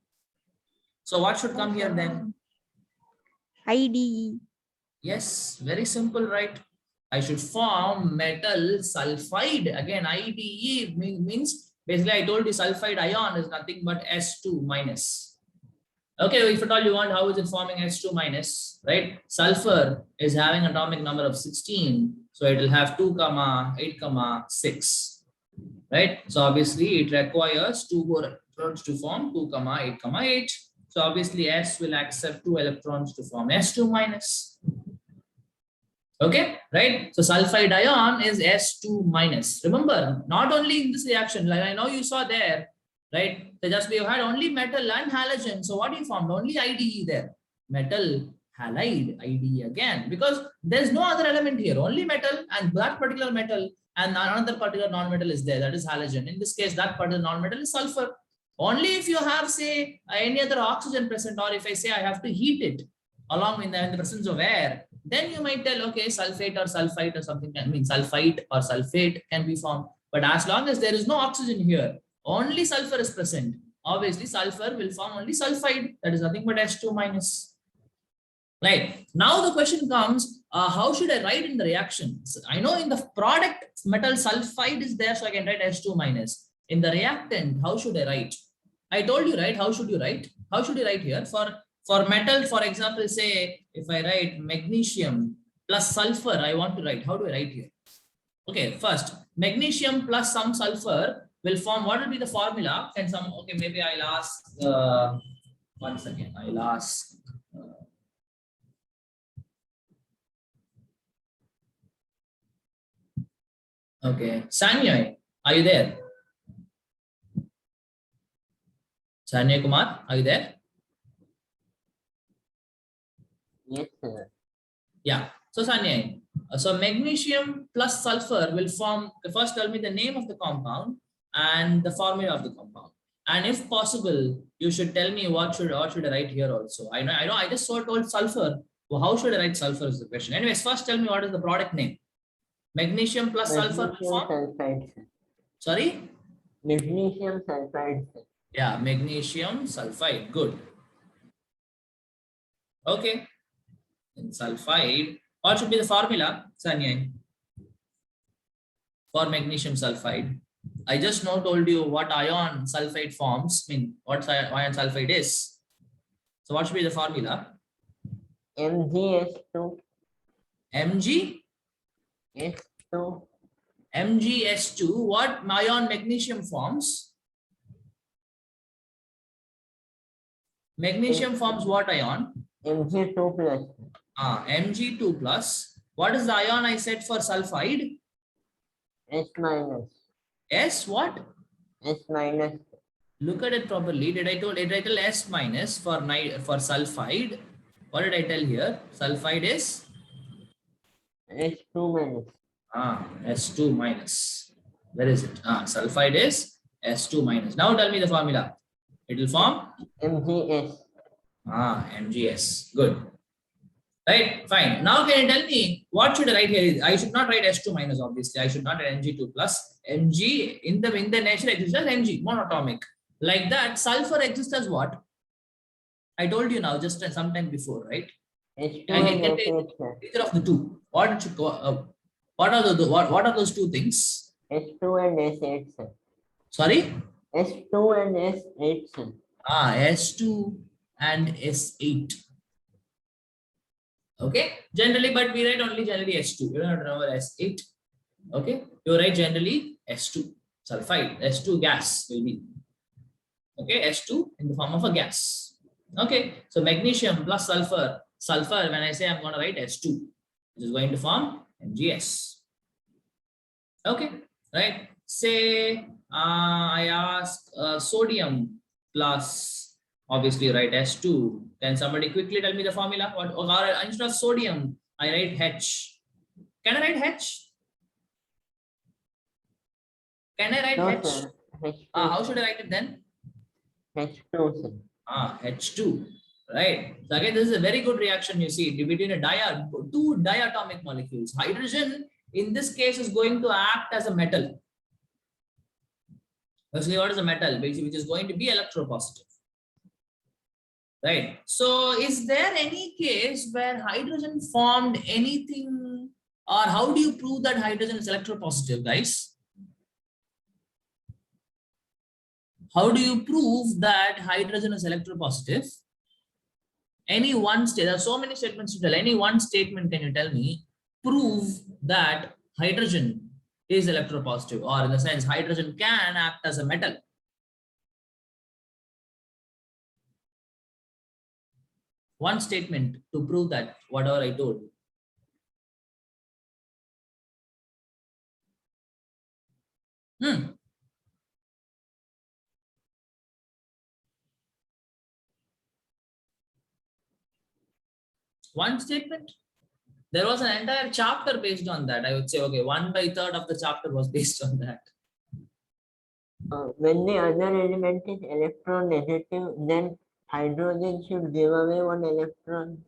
So what should come here then? IDE. Yes, very simple, right? I should form metal sulfide. Again, IDE means basically I told you sulfide ion is nothing but S2 minus. Okay, if at all you want, how is it forming S2 minus, right? Sulfur is having atomic number of 16. So it will have 2, 8, 6, right? So obviously it requires 2 more electrons to form 2, 8, 8. So obviously S will accept 2 electrons to form S2 minus. Okay, right? So sulfide ion is S2 minus. Remember, not only in this reaction, like I know you saw there, right? So just we have had only metal and halogen. So what you formed? Only IDE there. Metal halide IDE again, because there's no other element here, only metal, and that particular metal and another particular non-metal is there, that is halogen. In this case, that particular non-metal is sulfur. Only if you have, say, any other oxygen present, or if I say I have to heat it along in the presence of air, then you might tell, okay, sulfate or sulfite or something, I mean sulfite or sulfate can be formed. But as long as there is no oxygen here, only sulfur is present, obviously sulfur will form only sulfide, that is nothing but S2 minus. Right. Now the question comes, how should I write in the reaction? So I know in the product metal sulfide is there, so I can write S2 minus. In the reactant, how should I write? I told you, right? How should you write? How should you write here? For metal, for example, say if I write magnesium plus sulfur, I want to write. How do I write here? Okay, first magnesium plus some sulfur will form. What will be the formula? And some, okay, maybe I'll ask once again. I'll ask. Okay, Sanyoy, are you there? Sanyoy Kumar, are you there? Yes, sir. Yeah. So Sanyoy, So magnesium plus sulfur will form, first tell me the name of the compound and the formula of the compound. And if possible, you should tell me what should I write here also. I know, I just told sulfur. Well, how should I write sulfur is the question. Anyways, first tell me what is the product name. Magnesium plus sulfur will Magnesium form. sulfide, sir. Sorry? Magnesium sulfide, sir. Yeah, magnesium sulfide. Good. Okay. In sulfide, what should be the formula, Sanyay? For magnesium sulfide. I just now told you what ion sulfide forms, I mean, what ion sulfide is. So what should be the formula? MgS2. Mg, S2. MgS2. What ion magnesium forms? Magnesium forms what ion? Mg2 plus. Mg2 plus. What is the ion I said for sulfide? S minus. S what? S minus. Look at it properly. Did I tell S minus for sulfide? What did I tell here? Sulfide is S2 minus. S2 minus. Where is it? Sulfide is S2 minus. Now tell me the formula. It will form MgS. MgS. Good. Right, fine. Now can you tell me what should I write here? I should not write S2 minus, obviously. I should not write Mg2 plus. Mg in the nature exists as Mg, monatomic. Like that, sulfur exists as what? I told you now just some time before, right? S2 And it and can be S8, sir. either of the two. What it should go? What are those two things? S2 and S8, sir. Sorry? S2 and S8, sir. S2 and S8. Okay, generally, but we write only generally S2. You don't have to remember S8. Okay, you write generally S2 sulfide, S2 gas will be. Okay, S2 in the form of a gas. Okay, so magnesium plus sulfur. Sulfur, when I say I'm going to write S2, which is going to form MgS. Okay, right. Say I ask sodium plus. Obviously, write S2. Can somebody quickly tell me the formula? What? Or instead of sodium, I write H. Can I write H? Can I write No, H? sir. H2. How should I write it then? H2, sir. H2. Right. So again, this is a very good reaction you see between two diatomic molecules. Hydrogen, in this case, is going to act as a metal. Basically, what is a metal? Basically, which is going to be electropositive. Right. So is there any case where hydrogen formed anything, or how do you prove that hydrogen is electropositive, guys? How do you prove that hydrogen is electropositive? Any one state, there are so many statements to tell. Any one statement, can you tell me, prove that hydrogen is electropositive, or in the sense hydrogen can act as a metal? One statement to prove that, whatever I told. One statement. There was an entire chapter based on that. I would say, okay, 1/3 of the chapter was based on that. When the other element is electronegative, then hydrogen should give away one electron.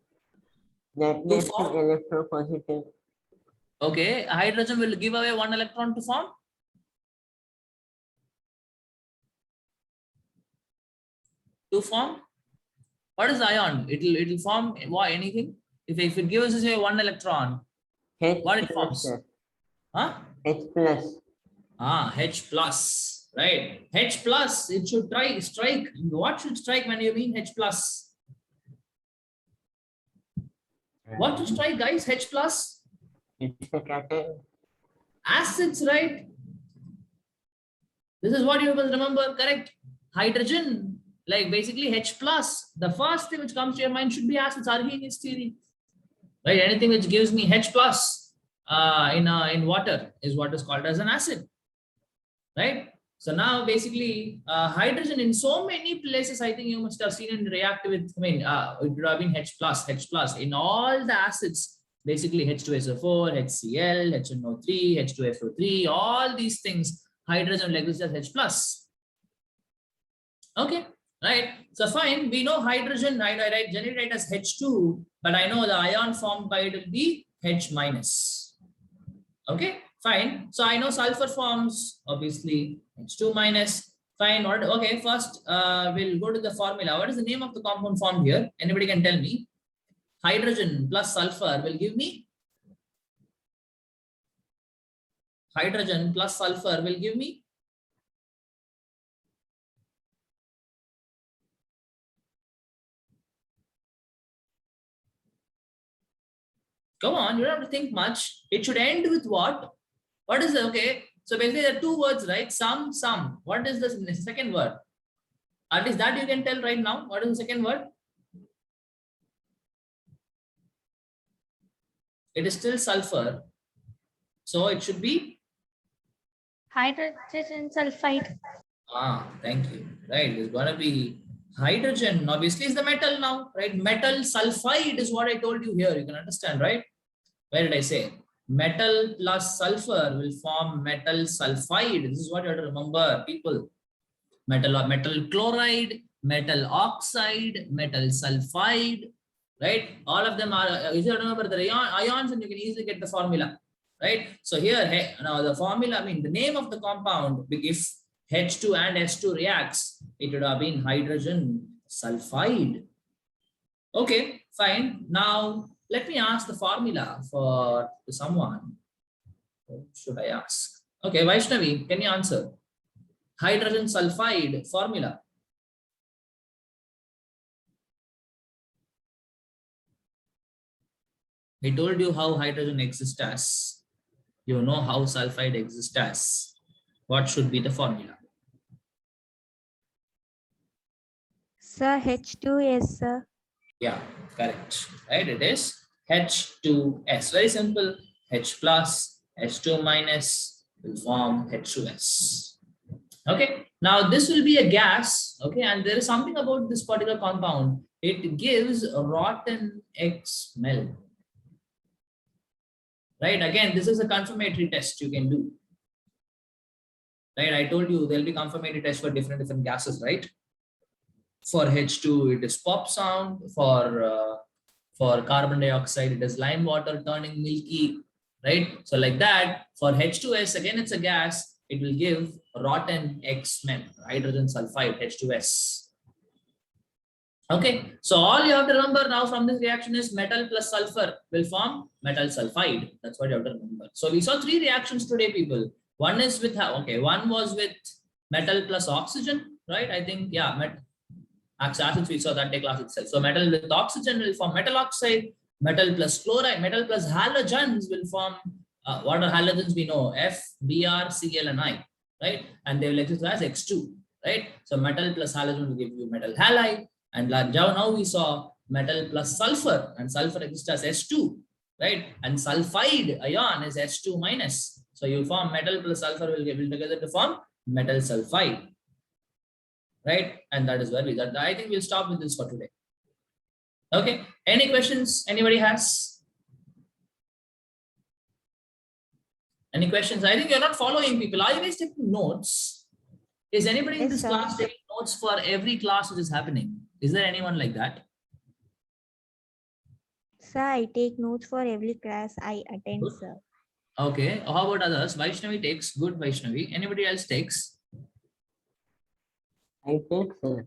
That makes it form? electropositive. Okay, hydrogen will give away one electron to form. What is ion? It'll form what, anything? If it gives us one electron, H what it plus, forms? sir. Huh? H plus. H plus, right? H plus, it should strike. What should strike when you mean H plus? What to strike, guys? H plus? It's a cation. Acids, right? This is what you must remember, correct? Hydrogen, like basically H plus. The first thing which comes to your mind should be acids. Arrhenius theory, right? Anything which gives me H plus in water is what is called as an acid, right? So now basically hydrogen in so many places, I think you must have seen it react with, it would have been H plus in all the acids. basically H2SO4, HCl, HNO3, H2SO3, all these things, hydrogen like this as H plus. Okay, right? So fine, we know hydrogen, I generally write as H2, but I know the ion formed by it will be H minus. Okay, fine. So I know sulfur forms obviously H2 minus. Fine. Okay, first we'll go to the formula. What is the name of the compound formed here? Anybody can tell me? Hydrogen plus sulfur will give me. Hydrogen plus sulfur will give me. Come on, you don't have to think much. It should end with what? What is the, okay? So basically there are two words, right? Some. What is the second word? At least that you can tell right now. What is the second word? It is still sulfur. So it should be? Hydrogen sulfide. Thank you. Right, it's gonna be hydrogen. Obviously is the metal now, right? Metal sulfide is what I told you here. You can understand, right? Where did I say? Metal plus sulfur will form metal sulfide. This is what you have to remember, people. Metal chloride, metal oxide, metal sulfide, right? All of them are, you should remember the ions and you can easily get the formula, right? So here, hey, now the formula, I mean, the name of the compound, if H2 and S2 reacts, it would have been hydrogen sulfide. Okay, fine. Now, let me ask the formula for someone. What should I ask? Okay, Vaishnavi, can you answer? Hydrogen sulfide formula. I told you how hydrogen exists as. You know how sulfide exists as. What should be the formula? Sir, H2S, sir. Yeah, correct. Right, it is H2S. Very simple. H plus, H2 minus will form H2S. Okay, now this will be a gas. Okay, and there is something about this particular compound. It gives a rotten egg smell. Right, again, this is a confirmatory test you can do. Right, I told you there'll be confirmatory tests for different gases, right? For H2, it is pop sound. For carbon dioxide, it is lime water turning milky, right? So like that, for H2S, again, it's a gas. It will give rotten egg smell, hydrogen sulfide, H2S. Okay, so all you have to remember now from this reaction is metal plus sulfur will form metal sulfide. That's what you have to remember. So we saw three reactions today, people. One is with, okay, one was with metal plus oxygen, right? I think, yeah, since we saw that day class itself. So metal with oxygen will form metal oxide, metal plus chloride, metal plus halogens will form, what are halogens we know? F, Br, Cl, and I, right? And they will exist as X2, right? So metal plus halogen will give you metal halide. And now we saw metal plus sulfur, and sulfur exists as S2, right? And sulfide ion is S2 minus. So you form metal plus sulfur will together to form metal sulfide. Right, and that is where I think we'll stop with this for today. Okay, any questions anybody has? Any questions? I think you're not following, people. Are you guys taking notes? Is anybody in Yes, this sir. class taking notes for every class which is happening? Is there anyone like that? Sir, I take notes for every class I attend, Good. sir. Okay, how about others? Vaishnavi takes. Good, Vaishnavi. Anybody else takes? I take, sir.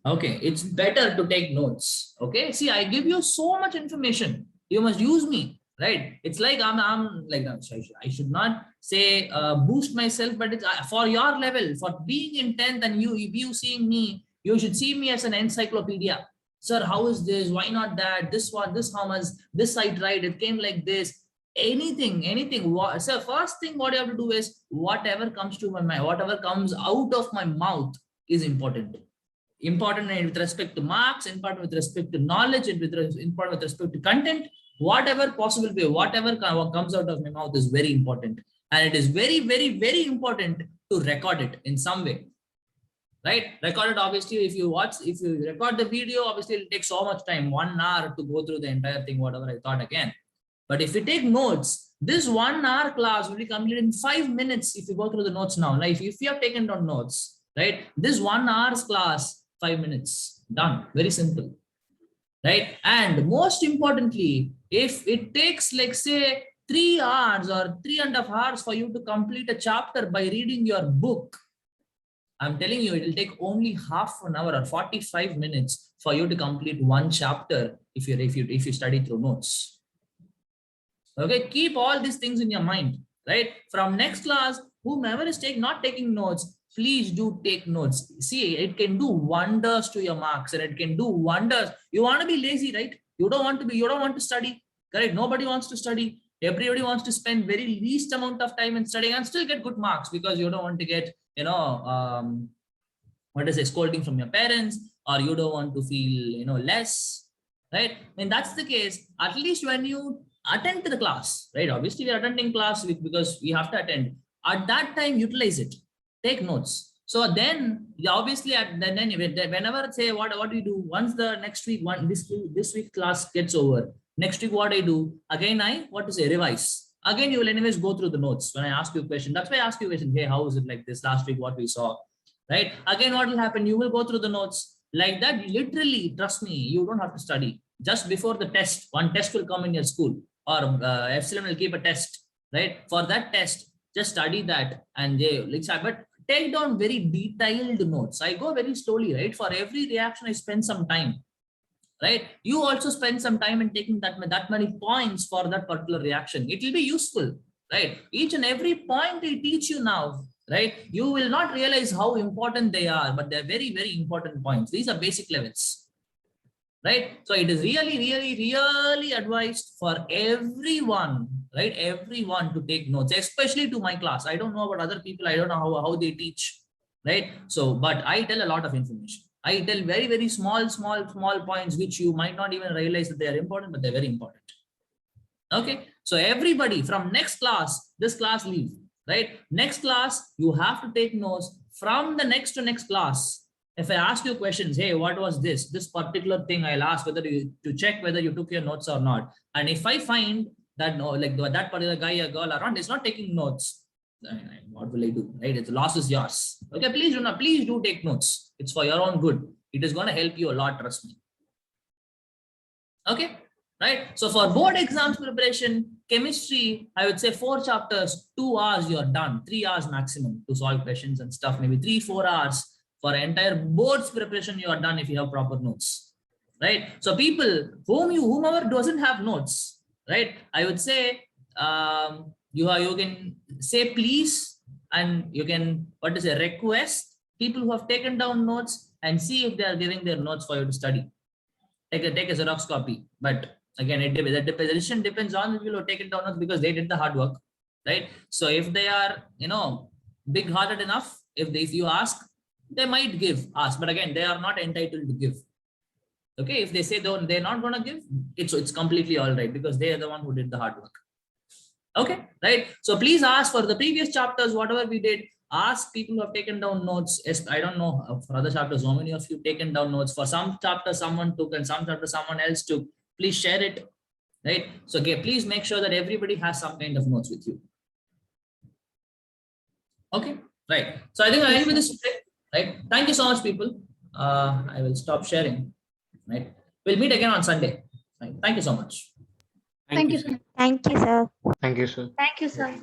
Okay, it's better to take notes. Okay, see, I give you so much information. You must use me, right? It's like I'm like, I should not say boost myself, but it's for your level, for being in 10th, and you seeing me, you should see me as an encyclopedia. Sir, how is this? Why not that? This one, this how much? This I tried. It came like this. Anything. So first thing what you have to do is whatever comes to my mind, whatever comes out of my mouth is important. Important with respect to marks, important with respect to knowledge, and important with respect to content. Whatever possible way, whatever comes out of my mouth is very important, and it is very, very, very important to record it in some way. Right? Record it. Obviously, if you record the video, obviously it takes so much time, 1 hour to go through the entire thing. Whatever I thought again. But if you take notes, this 1 hour class will be completed in 5 minutes if you go through the notes now. Now, if you have taken down notes, right? This 1 hour's class, 5 minutes, done. Very simple, right? And most importantly, if it takes like say 3 hours or 3.5 hours for you to complete a chapter by reading your book, I'm telling you, it will take only half an hour or 45 minutes for you to complete one chapter if you study through notes. Okay, keep all these things in your mind, right? From next class, whomever is not taking notes, please do take notes. See, it can do wonders to your marks, and it can do wonders. You want to be lazy, right? You don't want to study, correct? Nobody wants to study. Everybody wants to spend very least amount of time in studying and still get good marks because you don't want to get, scolding from your parents, or you don't want to feel, less, right? When that's the case, at least when you attend to the class, right? Obviously, we are attending class because we have to attend. At that time, utilize it. Take notes. So then, obviously, whenever say what do you do once the next week this week class gets over, next week what I do again, revise. Again, you will anyways go through the notes when I ask you a question. That's why I ask you a question. Hey, how is it like this last week? What we saw, right? Again, what will happen? You will go through the notes like that. Literally, trust me, you don't have to study. Just before the test, one test will come in your school, or Epsilon will keep a test, right? For that test, just study that and but take down very detailed notes. I go very slowly, right? For every reaction, I spend some time, right? You also spend some time in taking that many points for that particular reaction. It will be useful, right? Each and every point they teach you now, right? You will not realize how important they are, but they're very, very important points. These are basic levels, right? So it is really, really, really advised for everyone, right? Everyone to take notes, especially to my class. I don't know about other people. I don't know how they teach, right? So, but I tell a lot of information. I tell very, very small points, which you might not even realize that they are important, but they're very important. Okay. So everybody from next class, this class leave, right? Next class, you have to take notes from the next to next class. If I ask you questions, hey, what was this particular thing, I'll ask whether to check whether you took your notes or not. And if I find that that particular guy or girl around is not taking notes, what will I do, right? The loss is yours. Okay, please do take notes. It's for your own good. It is going to help you a lot, trust me. Okay, right? So for board exams preparation, chemistry, I would say 4 chapters, 2 hours, you're done. 3 hours maximum to solve questions and stuff. Maybe 3-4 hours. For entire board's preparation, you are done if you have proper notes, right? So people whomever doesn't have notes, right? I would say you can say please, and you can request people who have taken down notes and see if they are giving their notes for you to study. Take a Xerox copy, but again, the decision depends on the people who have taken down notes because they did the hard work, right? So if they are big-hearted enough, if you ask, they might ask, but again, they are not entitled to give. Okay, if they say they're not going to give, it's completely all right because they are the one who did the hard work. Okay, right? So please ask for the previous chapters, whatever we did. Ask people who have taken down notes. I don't know for other chapters how many of you taken down notes. For some chapters someone took and some chapters someone else took. Please share it, right? So okay, please make sure that everybody has some kind of notes with you. Okay, right? So I think I'll end with this today. Right. Thank you so much, people. I will stop sharing. Right. We'll meet again on Sunday. Right. Thank you so much. Thank you, sir. Thank you, sir. Thank you, sir. Thank you, sir.